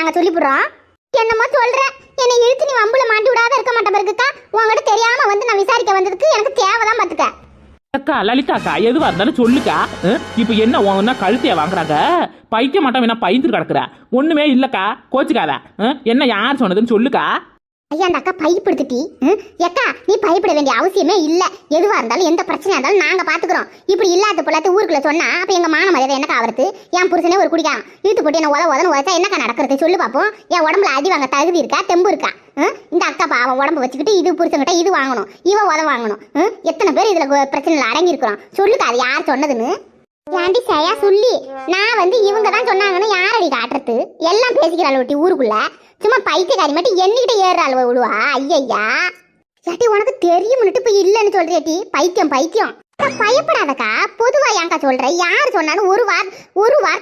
நாங்க சொல்லிவிடுறோம். என்னமோ சொல்ற, என்னை இழுத்து நீ வம்புல மாட்டி விடாத இருக்க மாட்டேன் இருக்குக்கா. உங்ககிட்ட தெரியாம வந்து நான் விசாரிக்க வந்ததுக்கு எனக்கு தேவைதான் பாத்துக்க. அக்கா லலிதாக்கா எதுவா இருந்தாலும் சொல்லுக்கா. இப்ப என்ன உன்னா கழுத்தைய வாங்குறாங்க? பைக்க மாட்டோம் வேணா பயந்துட்டு கிடக்குற. ஒண்ணுமே இல்லக்கா, கோச்சுக்காத. என்ன யார் சொன்னதுன்னு சொல்லுக்கா. ஐயா அந்த அக்கா பயப்படுத்திட்டி. ஏக்கா நீ பயப்பட வேண்டிய அவசியமே இல்ல. எதுவா இருந்தாலும் எந்த பிரச்சனையா இருந்தாலும் நாங்க பாத்துக்கிறோம். இப்படி இல்லாத பொல்லாத ஊருக்குள்ள சொன்னா அப்ப எங்க மான மரியாதை என்னக்கா ஆவறது? என் புருஷனே ஒரு குடிக்கான் இழுத்து போட்டு என்ன உதன்னு உதச்சா என்னக்கா நடக்கிறது சொல்லு பாப்போம். என் உடம்புல அடி வாங்க தகுதி இருக்கா, தெம்பு இருக்கா? இந்த அக்கா பாவம் உடம்பு வச்சுக்கிட்டு இது புருஷன்கிட்ட இது வாங்கணும், இவ உத வாங்கணும். எத்தனை பேர் இதுல பிரச்சனைல அடங்கி இருக்கிறோம் சொல்லுக்கா. அது யார் சொன்னதுன்னு ஏண்டி சயா சொல்லி நான் வந்து இவங்க தான் சொன்னாங்கன்னு யாரடி காட்டுறது? எல்லாம் பேசிக்கிறாள் ஒட்டி ஊருக்குள்ள. சும்மா பைத்தியக்காரி மட்டும் என்கிட்ட ஏறாள் விழுவா. ஐயா ஏட்டி உனக்கு தெரியும்னுட்டு இப்ப இல்லன்னு சொல்றியாட்டி? பைத்தியம் பயப்படாதக்கா. பொதுவா ஏங்கா சொல்ற? யார் சொன்னாலும் ஒரு வார்த்தை